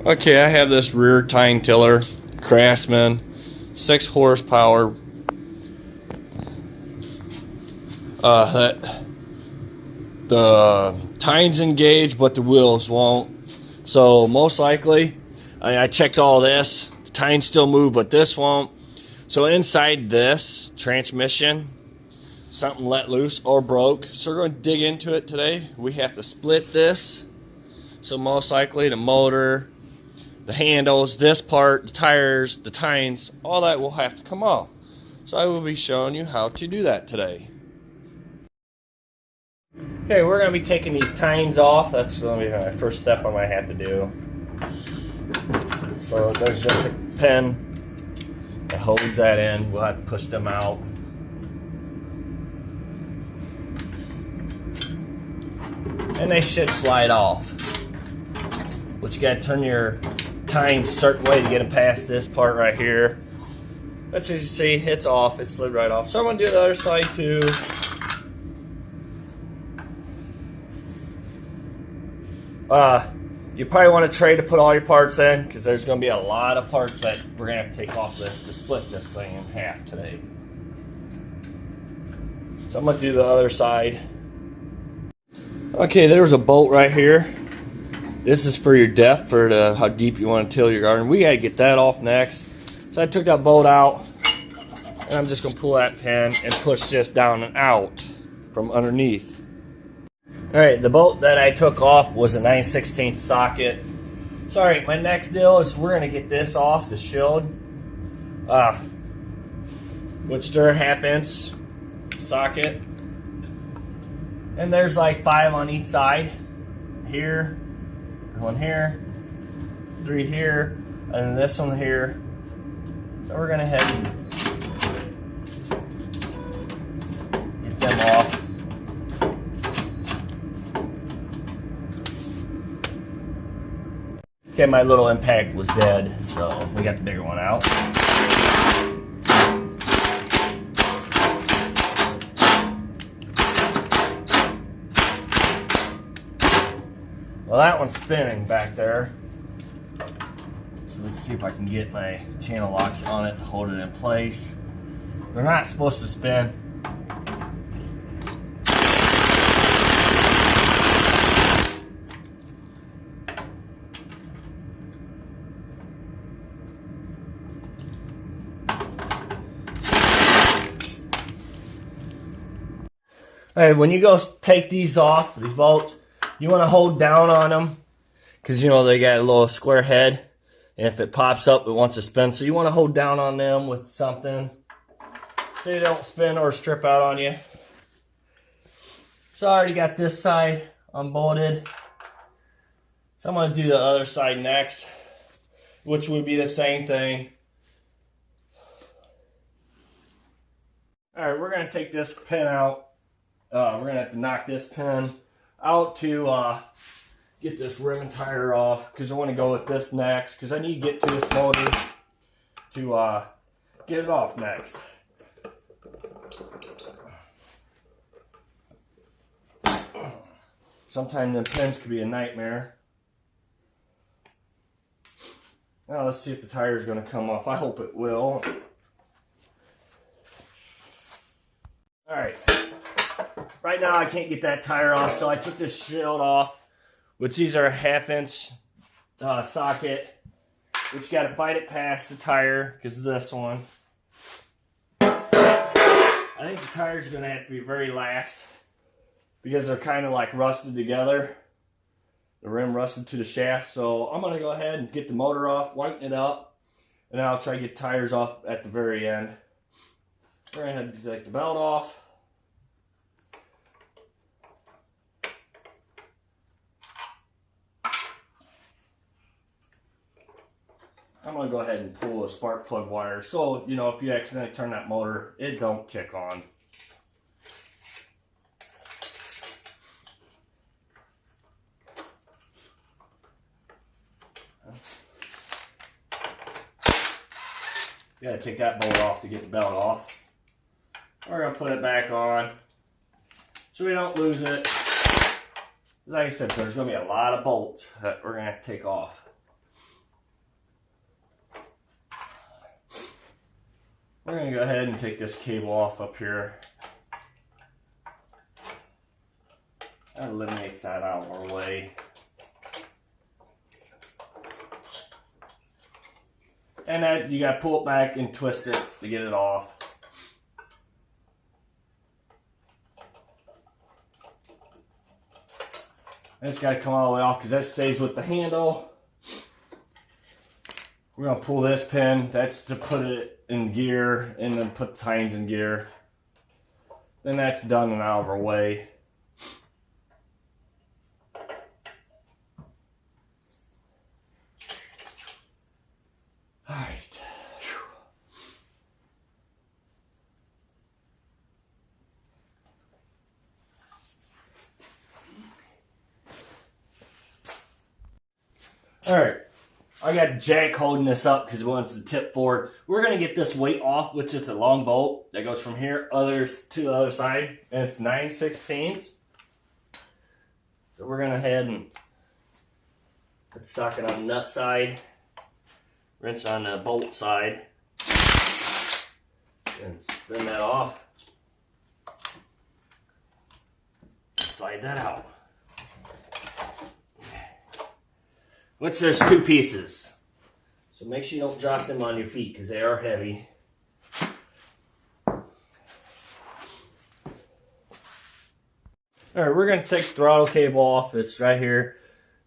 Okay, I have this rear tine tiller, Craftsman, 6 horsepower. The tine's engaged, but the wheels won't. So most likely, I checked all this. The tine still move, but this won't. So inside this transmission, something let loose or broke. So we're going to dig into it today. We have to split this. So most likely the motor, the handles, this part, the tires, the tines, all that will have to come off. So I will be showing you how to do that today. Okay, we're going to be taking these tines off. That's going to be my first step I might have to do. So there's just a pin that holds that in. We'll have to push them out. And they should slide off. But you got to turn your tines a certain way to get them past this part right here. But as you see, it's off. It slid right off. So I'm going to do the other side too. You probably want a tray to put all your parts in, because there's going to be a lot of parts that we're going to have to take off this to split this thing in half today. So I'm going to do the other side. Okay, there's a bolt right here. This is for your depth, for how deep you want to till your garden. We got to get that off next. So I took that bolt out, and I'm just going to pull that pin and push this down and out from underneath. Alright, the bolt that I took off was a 9/16 socket. Sorry, my next deal is we're going to get this off the shield. Which they're a 1/2 inch socket. And there's like 5 on each side. Here, 1 here, 3 here, and then this one here. So we're going to head and get them off. Okay, my little impact was dead, so we got the bigger one out. Well, that one's spinning back there. So let's see if I can get my channel locks on it to hold it in place. They're not supposed to spin. Alright, when you go take these off, these bolts, you want to hold down on them, because you know they got a little square head, and if it pops up it wants to spin, so you want to hold down on them with something so they don't spin or strip out on you. So I already got this side unbolted, so I'm going to do the other side next, which would be the same thing. Alright, we're going to take this pin out. We're going to have to knock this pin out to get this rim and tire off, because I want to go with this next, because I need to get to this motor to get it off next. Sometimes the pins could be a nightmare. Now let's see if the tire is going to come off. I hope it will. Alright. Right now I can't get that tire off, so I took this shield off, which these are a 1/2 inch socket, which you got to fight it past the tire, because of this one. I think the tires are going to have to be very last, because they're kind of like rusted together. The rim rusted to the shaft, so I'm going to go ahead and get the motor off, lighten it up, and then I'll try to get tires off at the very end. We're going to have to take the belt off. I'm going to go ahead and pull a spark plug wire, so, you know, if you accidentally turn that motor, it don't kick on. You got to take that bolt off to get the belt off. We're going to put it back on so we don't lose it. Like I said, there's going to be a lot of bolts that we're going to have to take off. We're going to go ahead and take this cable off up here. That eliminates that out of our way. And that you got to pull it back and twist it to get it off. And it's got to come all the way off because that stays with the handle. We're going to pull this pin. That's to put it in gear and then put the tines in gear. Then that's done and out of our way. Alright. Alright. I got Jack holding this up because it wants to tip forward. We're going to get this weight off, which is a long bolt that goes from here to the other side. And it's 9/16. So we're going to head and put the socket on the nut side. Wrench on the bolt side. And spin that off. Slide that out. Which there's two pieces. So make sure you don't drop them on your feet because they are heavy. Alright, we're going to take the throttle cable off. It's right here.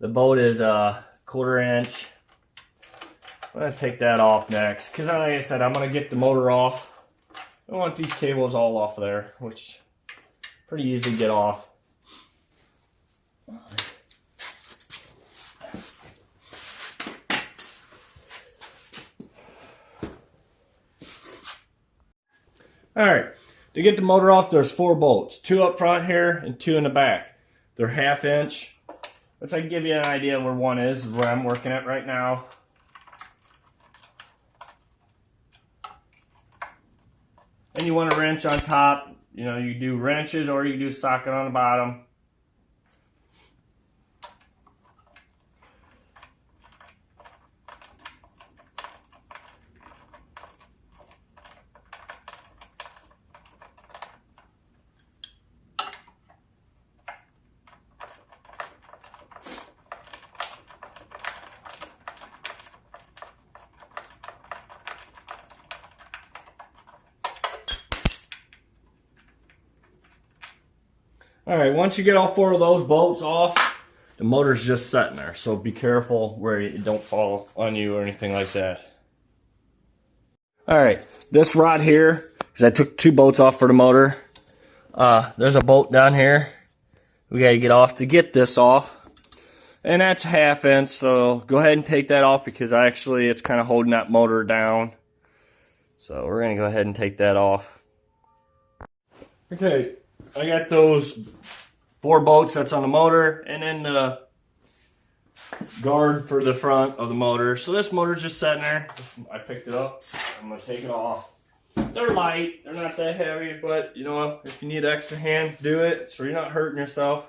The bolt is a 1/4 inch. I'm going to take that off next because like I said, I'm going to get the motor off. I want these cables all off there, which pretty easy to get off. Alright, to get the motor off, there's 4 bolts. 2 up front here and 2 in the back. They're 1/2 inch. Which I can give you an idea where one is where I'm working at right now. And you want a wrench on top. You know, you do wrenches or you do socket on the bottom. Alright, once you get all 4 of those bolts off, the motor's just sitting there. So be careful where it don't fall on you or anything like that. Alright, this rod here, because I took 2 bolts off for the motor. There's a bolt down here. We got to get off to get this off. And that's 1/2 inch, so go ahead and take that off because actually it's kind of holding that motor down. So we're going to go ahead and take that off. Okay. I got those 4 bolts that's on the motor and then the guard for the front of the motor. So this motor's just sitting there. I picked it up. I'm going to take it off. They're light. They're not that heavy, but you know, if you need an extra hand, do it so you're not hurting yourself.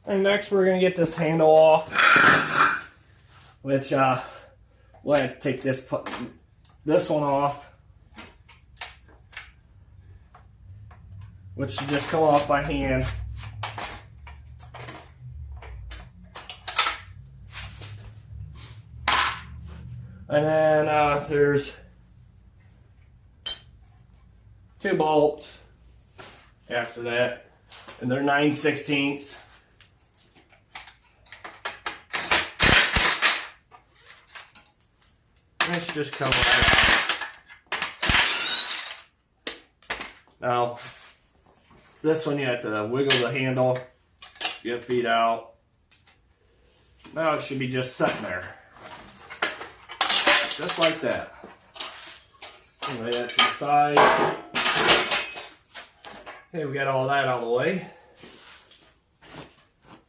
And next we're going to get this handle off, which we'll have to take this one off. Which should just come off by hand. And then there's 2 bolts after that. And they're 9/16. That should just come right out. Now, this one you have to wiggle the handle, get feet out. Now it should be just sitting there. Just like that. Lay that to the side. Okay, we got all that out of the way.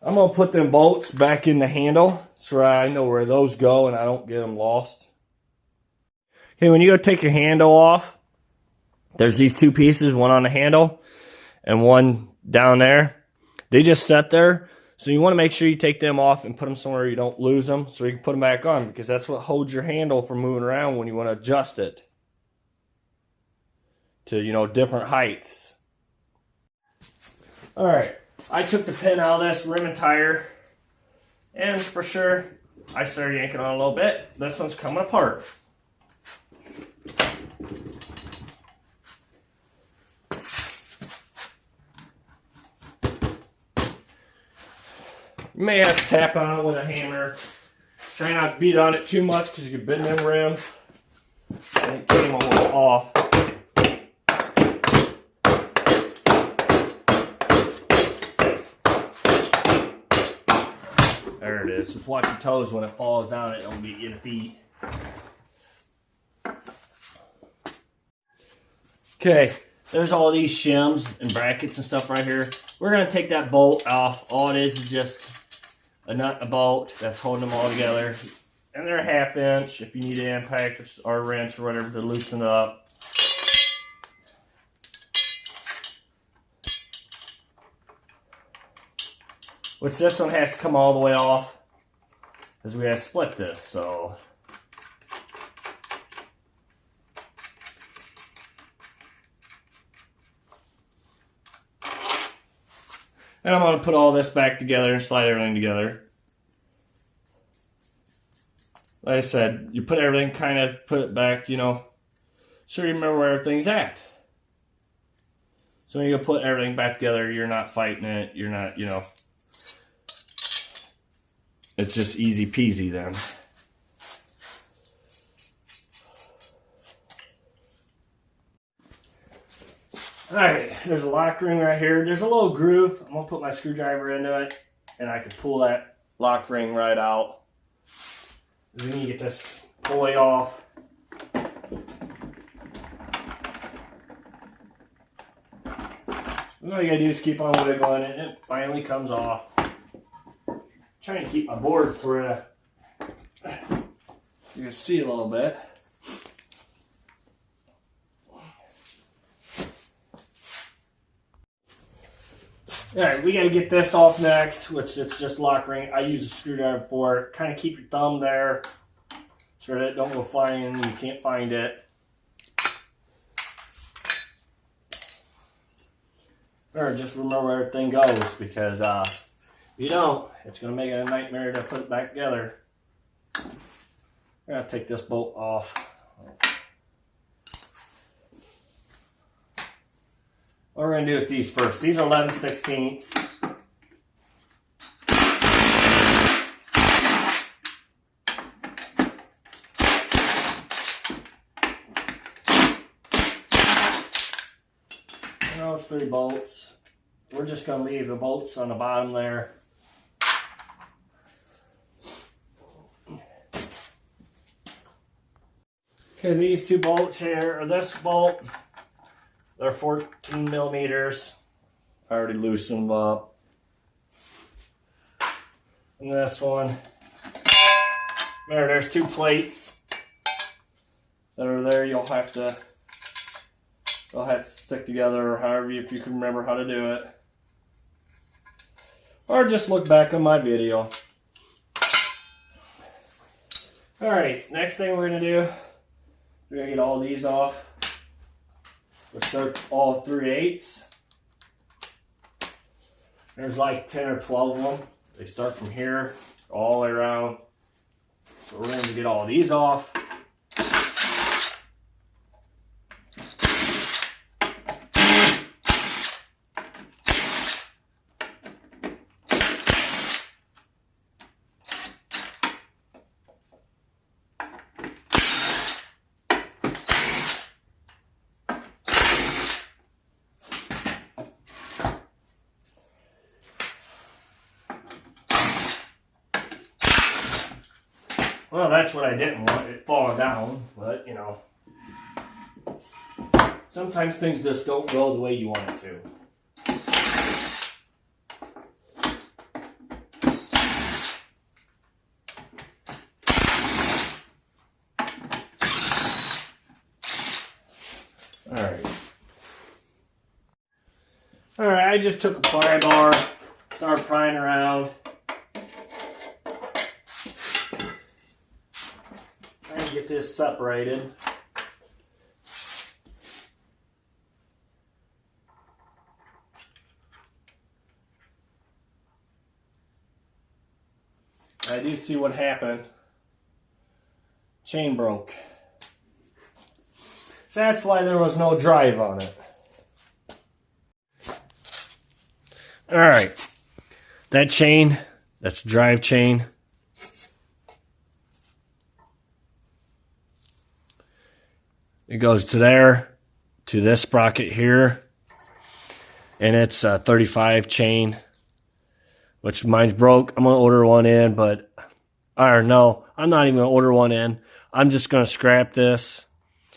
I'm going to put them bolts back in the handle so I know where those go and I don't get them lost. Okay, when you go take your handle off, there's these 2 pieces, one on the handle and one down there. They just sit there. So you want to make sure you take them off and put them somewhere you don't lose them, so you can put them back on, because that's what holds your handle from moving around when you want to adjust it to, you know, different heights. All right, I took the pin out of this rim and tire, and for sure, I started yanking on a little bit. This one's coming apart. You may have to tap on it with a hammer. Try not to beat on it too much because you can bend them rims. And it came almost off. There it is. Just watch your toes when it falls down. It don't beat you in the feet. Okay, there's all these shims and brackets and stuff right here. We're going to take that bolt off. All it is just a nut and a bolt that's holding them all together. And they're a 1/2 inch if you need an impact or a wrench or whatever to loosen it up. Which this one has to come all the way off because we have to split this, so. And I'm going to put all this back together and slide everything together. Like I said, you put everything, kind of put it back, you know, so you remember where everything's at. So when you put everything back together, you're not fighting it, you're not, you know, it's just easy peasy then. Alright, there's a lock ring right here. There's a little groove. I'm going to put my screwdriver into it, and I can pull that lock ring right out. We need to get this pulley off. And all you got to do is keep on wiggling it, and it finally comes off. I'm trying to keep my board sort of, you can see a little bit. Alright, we got to get this off next, which it's just lock ring. I use a screwdriver for it. Kind of keep your thumb there so that it don't go flying and you can't find it. Or just remember where everything goes, because if you don't, it's going to make it a nightmare to put it back together. I'm going to take this bolt off. What we're going to do with these first. These are 11/16. And those 3 bolts. We're just going to leave the bolts on the bottom there. Okay, these 2 bolts here, or this bolt, they're 14 millimeters. I already loosened them up. And this one, there's 2 plates that are there. You'll have to stick together, or however, if you can remember how to do it. Or just look back on my video. Alright, next thing we're going to do, we're going to get all these off. We'll start all 3/8. There's like 10 or 12 of them. They start from here all the way around. So we're going to get all these off. Well, that's what I didn't want, it falling down, but you know, sometimes things just don't go the way you want it to. Alright, I just took a pry bar, Start prying around. Trying to get this separated. I do see what happened. Chain broke. So that's why there was no drive on it. Alright. That chain, that's the drive chain. It goes to there, to this sprocket here. And it's a 35 chain, which mine's broke. I'm going to order one in, but, or no, I'm not even going to order one in. I'm just going to scrap this,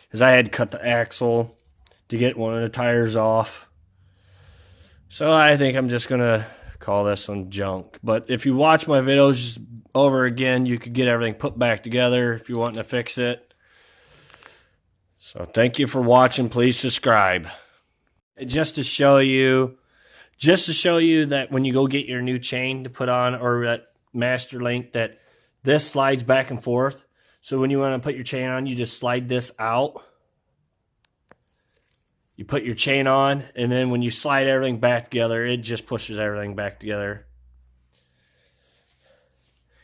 because I had to cut the axle to get one of the tires off. So I think I'm just going to call this one junk. But if you watch my videos over again, you could get everything put back together if you're wanting to fix it. So thank you for watching. Please subscribe. Just to show you that when you go get your new chain to put on, or that master link, that this slides back and forth. So when you want to put your chain on, you just slide this out. You put your chain on, and then when you slide everything back together, it just pushes everything back together.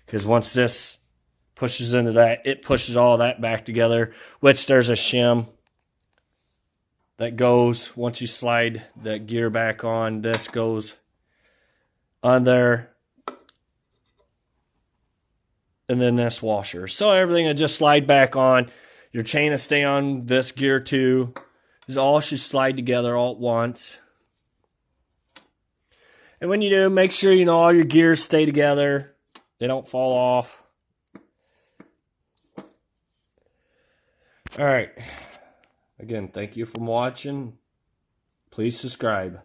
Because once this pushes into that, it pushes all that back together, which there's a shim that goes, once you slide that gear back on, this goes on there, and then this washer. So everything will just slide back on. Your chain will stay on this gear too. This all should slide together all at once. And when you do, make sure you know all your gears stay together. They don't fall off. All right. Again, thank you for watching. Please subscribe.